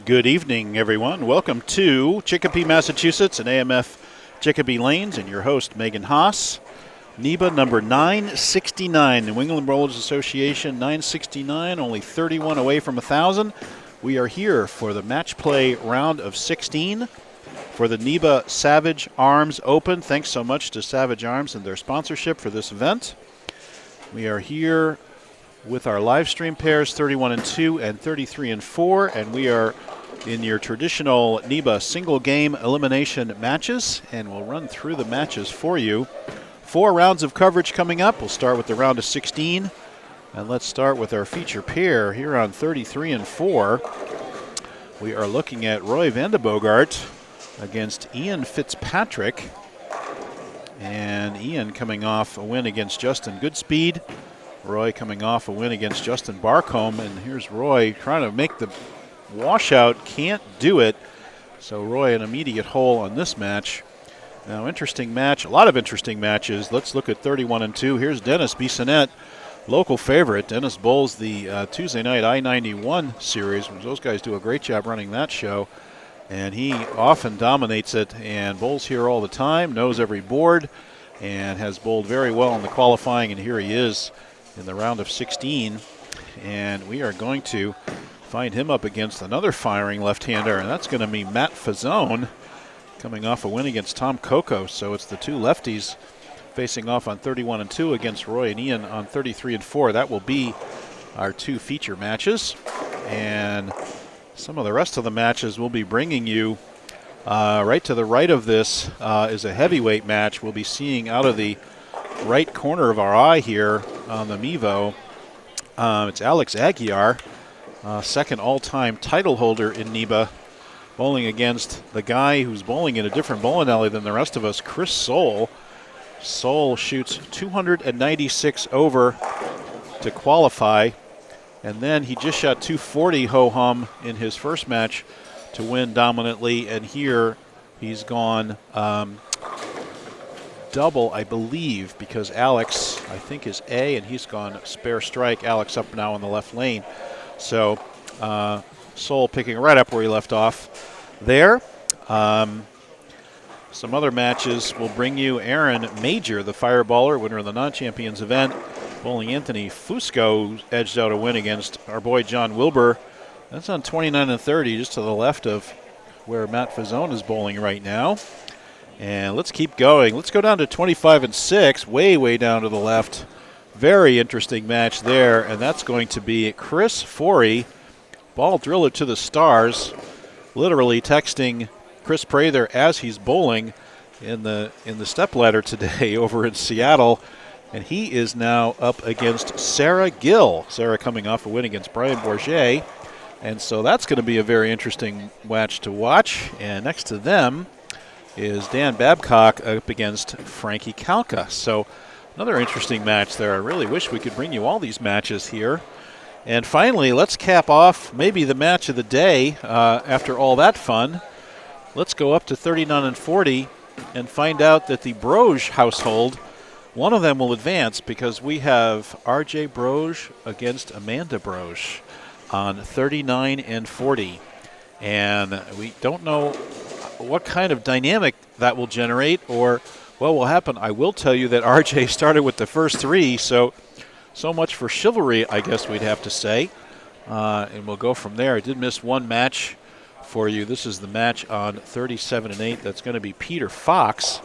Good evening, everyone. Welcome to Chicopee, Massachusetts and AMF Chicopee Lanes, and your host, Megan Haas. NEBA number 969, New England Bowlers Association 969, only 31 away from 1,000. We are here for the match play round of 16 for the NEBA Savage Arms Open. Thanks so much to Savage Arms and their sponsorship for this event. We are here with our live stream pairs 31-2 and 33-4, and we are in your traditional NEBA single game elimination matches, and we'll run through the matches for you. 4 rounds of coverage coming up. We'll start with the round of 16, and let's start with our feature pair here on 33-4. We are looking at Roy Vandebogart against Ian Fitzpatrick, and Ian coming off a win against Justin Goodspeed. Roy coming off a win against Justin Barcombe, and here's Roy trying to make the washout, can't do it. So Roy an immediate hole on this match. Now interesting match, a lot of interesting matches. Let's look at 31-2. Here's Dennis Bissonnette, local favorite. Dennis bowls the Tuesday night I-91 series. Those guys do a great job running that show, and he often dominates it and bowls here all the time, knows every board, and has bowled very well in the qualifying, and here he is in the round of 16, and we are going to find him up against another firing left-hander, and that's going to be Matt Fazzone coming off a win against Tom Coco. So it's the two lefties facing off on 31-2 against Roy and Ian on 33-4. That will be our 2 feature matches, and some of the rest of the matches we'll be bringing you. Right to the right of this is a heavyweight match. We'll be seeing out of the right corner of our eye here on the Mevo. It's Alex Aguiar, second all-time title holder in NEBA, bowling against the guy who's bowling in a different bowling alley than the rest of us, Chris Soule. Soule shoots 296 over to qualify, and then he just shot 240 ho-hum in his first match to win dominantly, and here he's gone double, I believe, because Alex, I think, is A, and he's gone spare strike. Alex up now in the left lane. So Soule picking right up where he left off there. Some other matches will bring you Aaron Major, the fireballer, winner of the non-champions event, bowling Anthony Fusco, edged out a win against our boy John Wilbur. That's on 29-30, just to the left of where Matt Fazzone is bowling right now. And let's keep going. Let's go down to 25-6, way down to the left. Very interesting match there, and that's going to be Chris Forey, ball driller to the stars, literally texting Chris Prather as he's bowling in the stepladder today over in Seattle, and he is now up against Sarah Gill. Sarah coming off a win against Brian Bourget, and so that's going to be a very interesting match to watch. And next to them is Dan Babcock up against Frankie Kalka. So another interesting match there. I really wish we could bring you all these matches here. And finally, let's cap off maybe the match of the day after all that fun. Let's go up to 39-40 and find out that the Broge household, one of them will advance because we have R.J. Broge against Amanda Broge on 39-40. And we don't know what kind of dynamic that will generate or what will happen. I will tell you that RJ started with the first 3, so much for chivalry, I guess we'd have to say. And we'll go from there. I did miss one match for you. This is the match on 37-8. That's going to be Peter Fox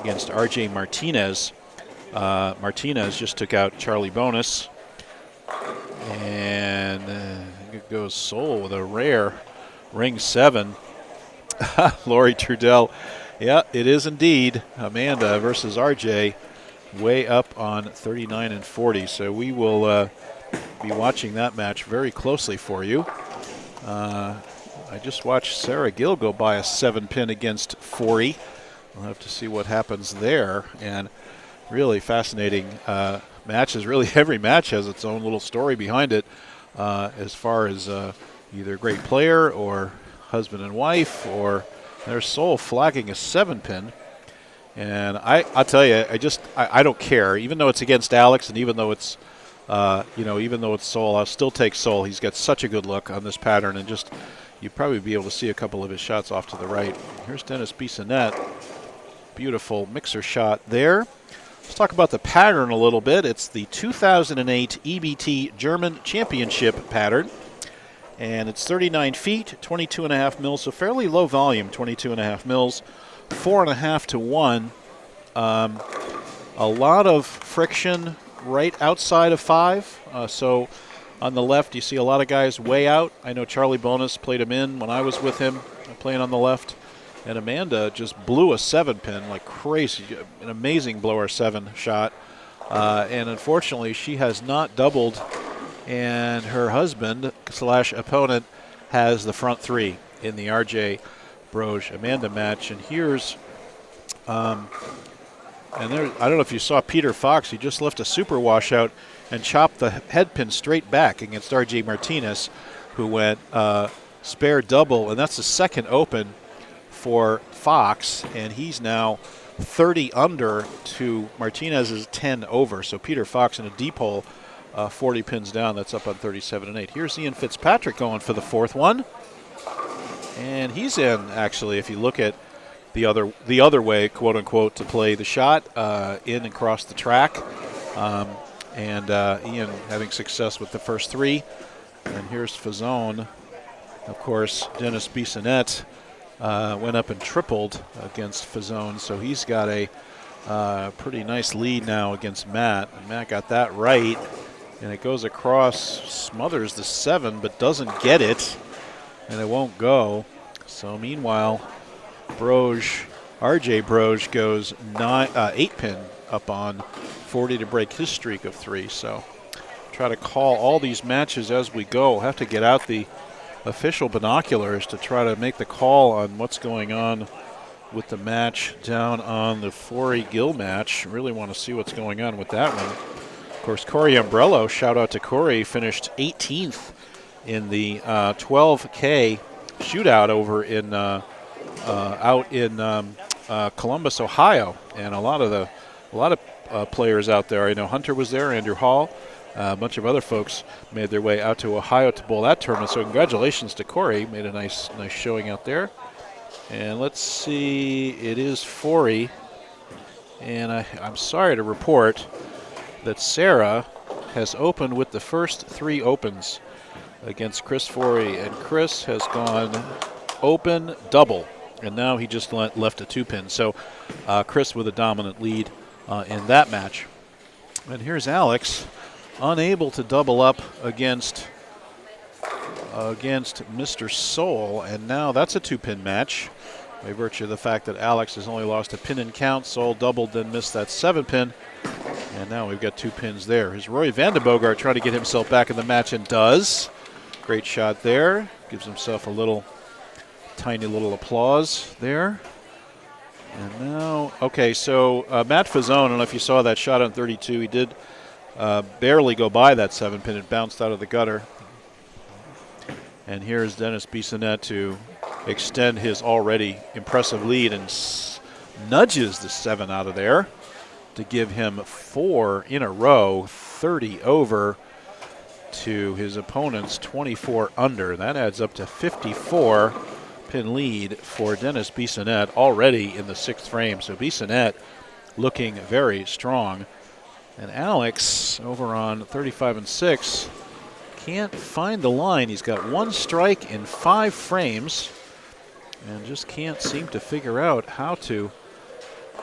against RJ Martinez. Martinez just took out Charlie Bonus. And it goes Soule with a rare ring 7. Lori Trudell. Yeah, it is indeed Amanda versus RJ, way up on 39-40. So we will be watching that match very closely for you. I just watched Sarah Gill go by a 7-pin against Forey. We'll have to see what happens there. And really fascinating matches. Really, every match has its own little story behind it, as far as either great player or husband and wife, or their Soule flagging a 7-pin. And I'll tell you, I don't care, even though it's against Alex, and even though it's even though it's Soule, I'll still take Soule. He's got such a good look on this pattern, and just you'd probably be able to see a couple of his shots off to the right. Here's Dennis Bissonnette. Beautiful mixer shot there. Let's talk about the pattern a little bit. It's the 2008 EBT German Championship pattern. And it's 39 feet, 22.5 mils, so fairly low volume, 22.5 mils, 4.5 to 1. A lot of friction right outside of 5. So on the left, you see a lot of guys way out. I know Charlie Bonus played him in when I was with him playing on the left. And Amanda just blew a 7-pin like crazy, an amazing blower 7 shot. And unfortunately, she has not doubled, and her husband / opponent has the front 3 in the RJ Broge Amanda match. And here's, and there, I don't know if you saw Peter Fox, he just left a super washout and chopped the head pin straight back against RJ Martinez, who went spare double, and that's the second open for Fox, and he's now 30 under to Martinez's 10 over. So Peter Fox in a deep hole, 40 pins down. That's up on 37-8. Here's Ian Fitzpatrick going for the 4th one, and he's in. Actually, if you look at the other way, quote unquote, to play the shot, in and across the track, and Ian having success with the first 3. And here's Fazone. Of course, Dennis Bissonnette went up and tripled against Fazone, so he's got a pretty nice lead now against Matt. And Matt got that right, and it goes across, smothers the 7, but doesn't get it, and it won't go. So meanwhile, RJ Broge goes 8-pin up on 40 to break his streak of 3. So try to call all these matches as we go. Have to get out the official binoculars to try to make the call on what's going on with the match down on the Forey-Gill match. Really want to see what's going on with that one. Of course, Corey Umbrello, shout out to Corey, finished 18th in the 12K shootout over in out in Columbus, Ohio, and a lot of players out there. I know Hunter was there, Andrew Hall. A bunch of other folks made their way out to Ohio to bowl that tournament. So congratulations to Corey. Made a nice showing out there. And let's see, it is Forey. And I'm sorry to report that Sarah has opened with the first 3 opens against Chris Forey. And Chris has gone open double. And now he just left a 2-pin. So Chris with a dominant lead in that match. And here's Alex, unable to double up against Mr. Soul, and now that's a 2-pin match by virtue of the fact that Alex has only lost a pin in count. Soul doubled, then missed that 7-pin, and now we've got 2 pins there. Here's Roy Vandebogart trying to get himself back in the match, and does. Great shot there. Gives himself a tiny little applause there. And now, okay, so Matt Fazone, I don't know if you saw that shot on 32. He did barely go by that 7-pin. It bounced out of the gutter. And here's Dennis Bissonnette to extend his already impressive lead and nudges the 7 out of there to give him 4 in a row, 30 over to his opponent's 24 under. That adds up to 54-pin lead for Dennis Bissonnette already in the 6th frame. So Bissonnette looking very strong. And Alex over on 35 and 6 can't find the line. He's got 1 strike in 5 frames and just can't seem to figure out how to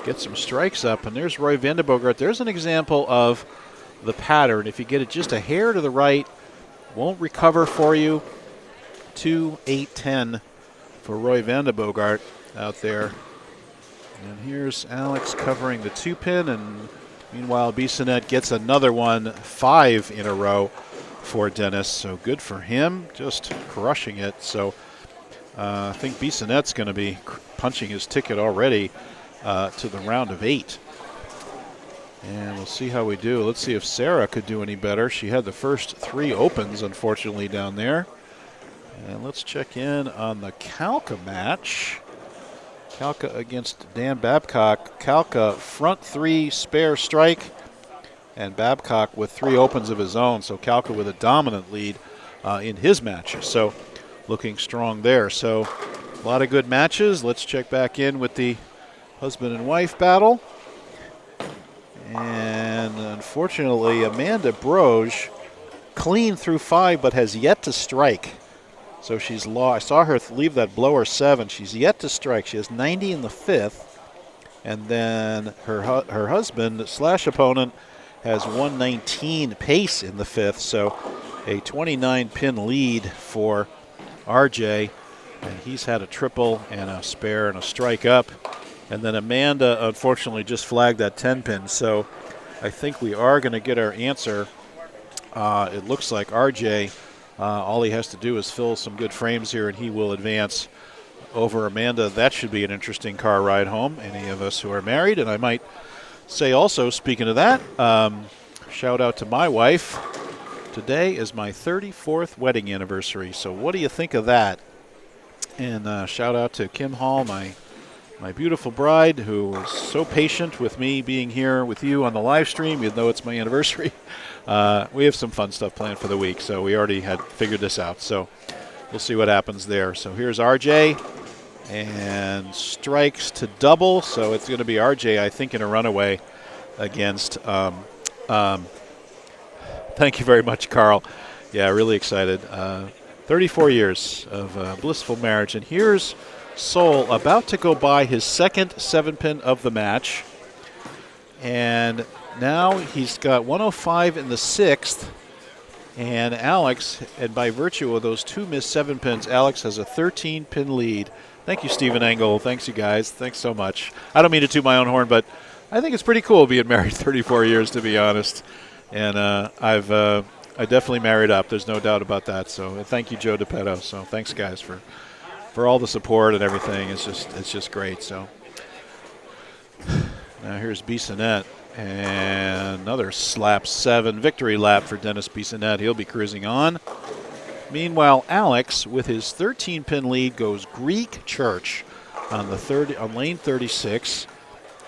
get some strikes up. And there's Roy Vandebogart. There's an example of the pattern. If you get it just a hair to the right, won't recover for you. 2, 8, 10 for Roy Vandebogart out there. And here's Alex covering the 2-pin, and meanwhile Bissonnette gets another one, 5 in a row for Dennis. So good for him, just crushing it. So I think Bissonnette's going to be punching his ticket already to the round of 8. And we'll see how we do. Let's see if Sarah could do any better. She had the first 3 opens, unfortunately, down there. And let's check in on the Kalka match. Kalka against Dan Babcock. Kalka front 3 spare strike, and Babcock with 3 opens of his own. So Kalka with a dominant lead in his match. So looking strong there. So a lot of good matches. Let's check back in with the husband and wife battle. And unfortunately, Amanda Broge clean through 5, but has yet to strike. So she's lost. I saw her leave that blower 7. She's yet to strike. She has 90 in the 5th. And then her husband / opponent has 119 pace in the 5th. So a 29-pin lead for RJ. And he's had a triple and a spare and a strike up. And then Amanda, unfortunately, just flagged that 10-pin. So I think we are going to get our answer. It looks like RJ, all he has to do is fill some good frames here, and he will advance over Amanda. That should be an interesting car ride home, any of us who are married. And I might say also, speaking of that, shout out to my wife. Today is my 34th wedding anniversary. So what do you think of that? And shout out to Kim Hall, my beautiful bride, who was so patient with me being here with you on the live stream, even though it's my anniversary. We have some fun stuff planned for the week, so we already had figured this out. So we'll see what happens there. So here's RJ, and strikes to double. So it's going to be RJ, I think, in a runaway against. Thank you very much, Carl. Yeah, really excited. 34 years of blissful marriage. And here's Sol about to go by his second 7-pin of the match. And now he's got 105 in the 6th. And Alex, and by virtue of those 2 missed 7-pins, Alex has a 13-pin lead. Thank you, Stephen Engel. Thanks, you guys. Thanks so much. I don't mean to toot my own horn, but I think it's pretty cool being married 34 years, to be honest. And I definitely married up. There's no doubt about that. So thank you, Joe DePetto. So thanks, guys, for all the support and everything. It's just great. So now here's Bissonnette, and another slap 7 victory lap for Dennis Bissonnette. He'll be cruising on. Meanwhile, Alex, with his 13-pin lead, goes Greek Church on lane 36,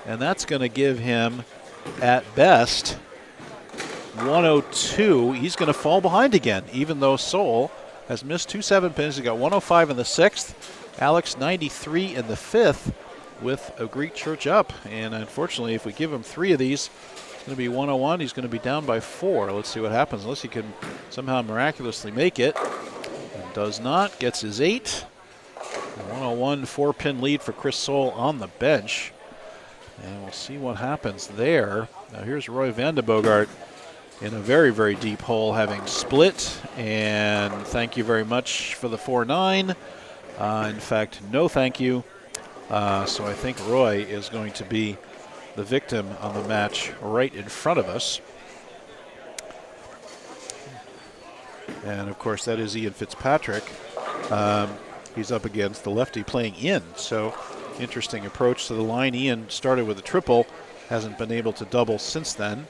and that's going to give him, at best, 102. He's going to fall behind again, even though Sol has missed 2 7-pins. He's got 105 in the 6th, Alex 93 in the 5th, with a Greek Church up. And unfortunately, if we give him 3 of these, it's going to be 101. He's going to be down by 4. Let's see what happens, unless he can somehow miraculously make it. And does not. Gets his 8. 101 4-pin lead for Chris Sol on the bench. And we'll see what happens there. Now here's Roy Vandebogart in a very, very deep hole, having split. And thank you very much for the 4-9. In fact, no thank you. So I think Roy is going to be the victim on the match right in front of us. And, of course, that is Ian Fitzpatrick. He's up against the lefty playing in. So interesting approach to the line. Ian started with a triple, hasn't been able to double since then.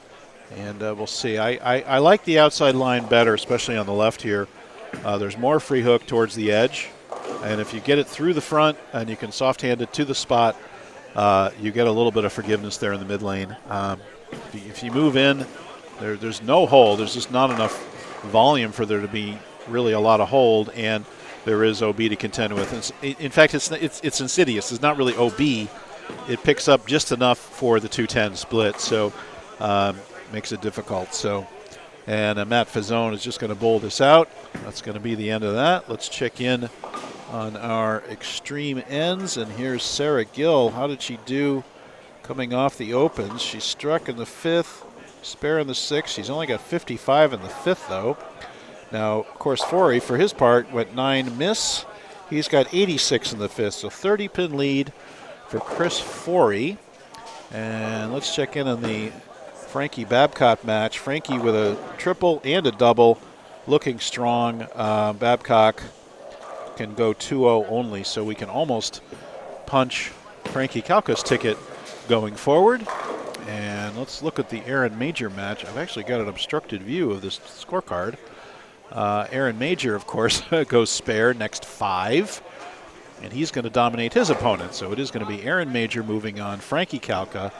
And we'll see. I like the outside line better, especially on the left here. There's more free hook towards the edge. And if you get it through the front and you can soft-hand it to the spot, you get a little bit of forgiveness there in the mid lane. If you move in, there's no hold. There's just not enough volume for there to be really a lot of hold, and there is OB to contend with. In fact, it's insidious. It's not really OB. It picks up just enough for the 210 split, so makes it difficult. So, and Matt Fazzone is just going to bowl this out. That's going to be the end of that. Let's check in on our extreme ends, and here's Sarah Gill. How did she do coming off the opens? She struck in the 5th, spare in the 6th. She's only got 55 in the 5th, though. Now, of course, Forey, for his part, went 9 miss. He's got 86 in the 5th, so 30-pin lead for Chris Forey. And let's check in on the Frankie Babcock match. Frankie with a triple and a double, looking strong. Babcock can go 2-0 only, so we can almost punch Frankie Kalka's ticket going forward. And let's look at the Aaron Major match. I've actually got an obstructed view of this scorecard. Aaron Major, of course, goes spare next 5, and he's going to dominate his opponent. So it is going to be Aaron Major moving on. Frankie Kalka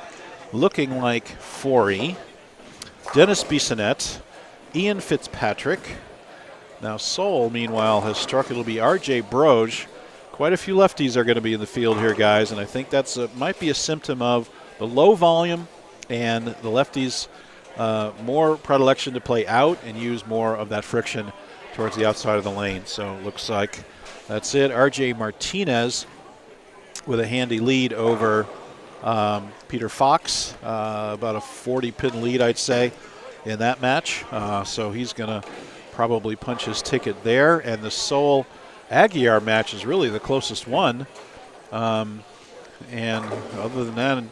looking like Forey, Dennis Bissonnette, Ian Fitzpatrick, Now Soul, meanwhile, has struck. It'll be R.J. Broge. Quite a few lefties are going to be in the field here, guys, and I think that's might be a symptom of the low volume and the lefties' more predilection to play out and use more of that friction towards the outside of the lane. So it looks like that's it. R.J. Martinez with a handy lead over Peter Fox, about a 40-pin lead, I'd say, in that match. So he's going to probably punch his ticket there. And the Soul Aguiar match is really the closest one. And other than that,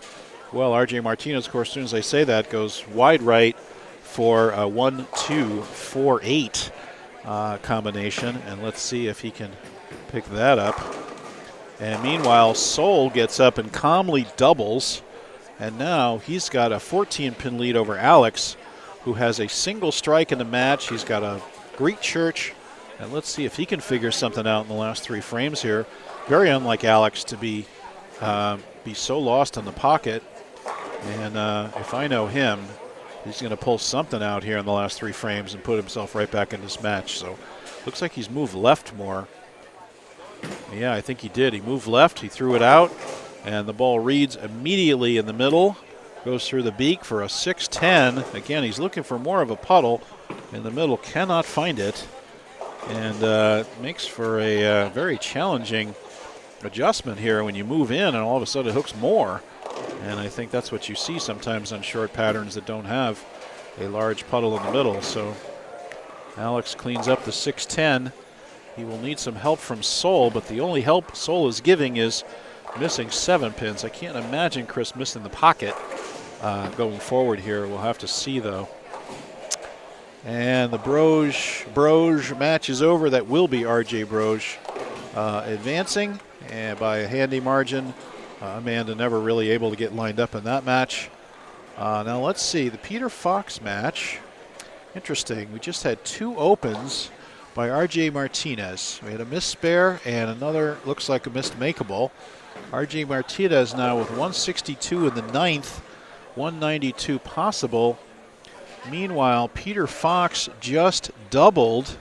well, R.J. Martinez, of course, as soon as I say that, goes wide right for a 1-2-4-8 combination. And let's see if he can pick that up. And meanwhile, Soul gets up and calmly doubles. And now he's got a 14-pin lead over Alex, who has a single strike in the match. He's got a Greek church. And let's see if he can figure something out in the last 3 frames here. Very unlike Alex to be so lost in the pocket. And if I know him, he's going to pull something out here in the last 3 frames and put himself right back in this match. So looks like he's moved left more. Yeah, I think he did. He moved left, he threw it out, and the ball reads immediately in the middle, goes through the beak for a 6-10. Again, he's looking for more of a puddle in the middle, cannot find it, and makes for a very challenging adjustment here when you move in and all of a sudden it hooks more. And I think that's what you see sometimes on short patterns that don't have a large puddle in the middle. So Alex cleans up the 6-10. He will need some help from Soul, but the only help Soul is giving is missing 7 pins. I can't imagine Chris missing the pocket going forward here. We'll have to see, though. And the Broge match is over. That will be R.J. Broge advancing and by a handy margin. Amanda never really able to get lined up in that match. Now let's see, the Peter Fox match. Interesting. We just had 2 opens by R.J. Martinez. We had a missed spare and another looks like a missed makeable. R.J. Martinez now with 162 in the 9th, 192 possible. Meanwhile, Peter Fox just doubled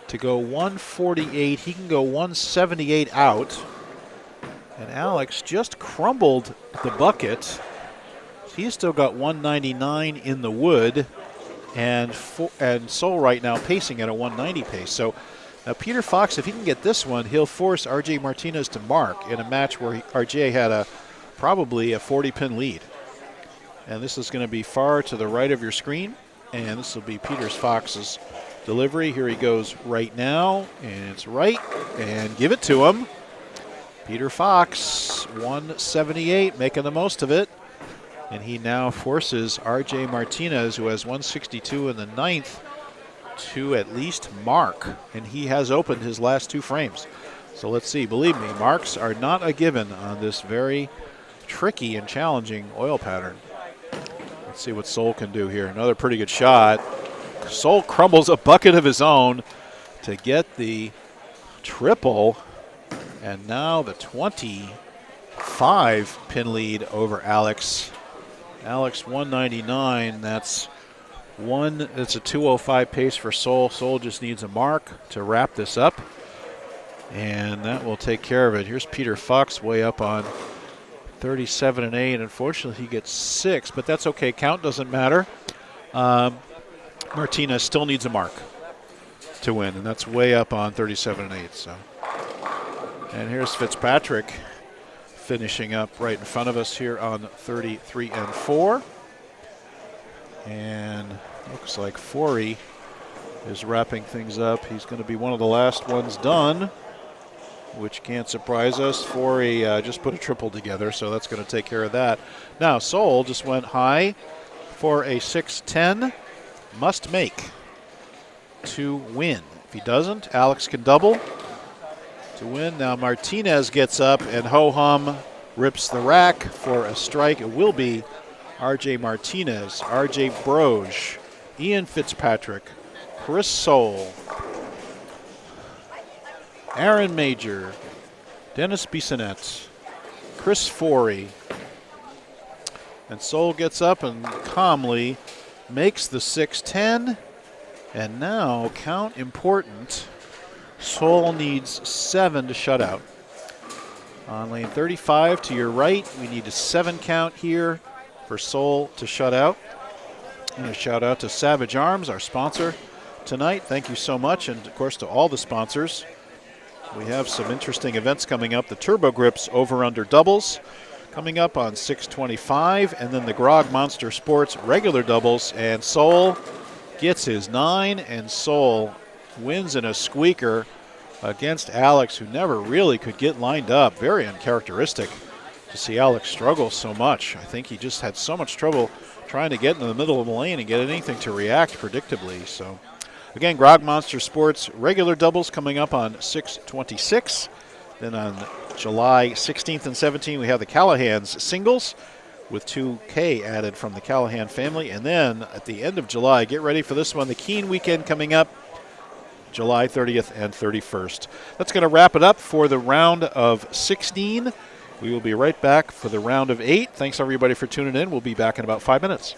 to go 148. He can go 178 out. And Alex just crumbled the bucket. He's still got 199 in the wood. And Soul right now pacing at a 190 pace. So now Peter Fox, if he can get this one, he'll force R.J. Martinez to mark in a match where R.J. had probably a 40-pin lead. And this is going to be far to the right of your screen. And this will be Peter Fox's delivery. Here he goes right now. And it's right. And give it to him. Peter Fox, 178, making the most of it. And he now forces R.J. Martinez, who has 162 in the 9th, to at least mark. And he has opened his last 2 frames. So let's see. Believe me, marks are not a given on this very tricky and challenging oil pattern. Let's see what Soul can do here. Another pretty good shot. Soul crumbles a bucket of his own to get the triple. And now the 25-pin lead over Alex. Alex 199. That's a 205 pace for Soul. Soul just needs a mark to wrap this up. And that will take care of it. Here's Peter Fox way up on 37 and 8. Unfortunately, he gets 6, but that's okay. Count doesn't matter. Martinez still needs a mark to win, and that's way up on 37 and 8. So, and here's Fitzpatrick finishing up right in front of us here on 33 and 4. And looks like Forey is wrapping things up. He's going to be one of the last ones done, which can't surprise us. Forey just put a triple together, so that's going to take care of that. Now, Soul just went high for a 6-10. Must make to win. If he doesn't, Alex can double to win. Now Martinez gets up and ho-hum rips the rack for a strike. It will be R.J. Martinez, R.J. Broge, Ian Fitzpatrick, Chris Soul, Aaron Major, Dennis Bissonnette, Chris Forey. And Soul gets up and calmly makes the 6-10. And now, count important. Soul needs 7 to shut out. On lane 35 to your right, we need a 7 count here for Soul to shut out. And a shout out to Savage Arms, our sponsor tonight. Thank you so much. And of course to all the sponsors. We have some interesting events coming up. The Turbo Grips over-under doubles coming up on 6:25. And then the Grog Monster Sports regular doubles. And Soul gets his 9. And Soul wins in a squeaker against Alex, who never really could get lined up. Very uncharacteristic to see Alex struggle so much. I think he just had so much trouble trying to get in the middle of the lane and get anything to react predictably. So again, Grog Monster Sports regular doubles coming up on 6:26. Then on July 16th and 17th, we have the Callahan's singles with 2K added from the Callahan family. And then at the end of July, get ready for this one, the Keene weekend coming up, July 30th and 31st. That's going to wrap it up for the round of 16. We will be right back for the round of 8. Thanks, everybody, for tuning in. We'll be back in about 5 minutes.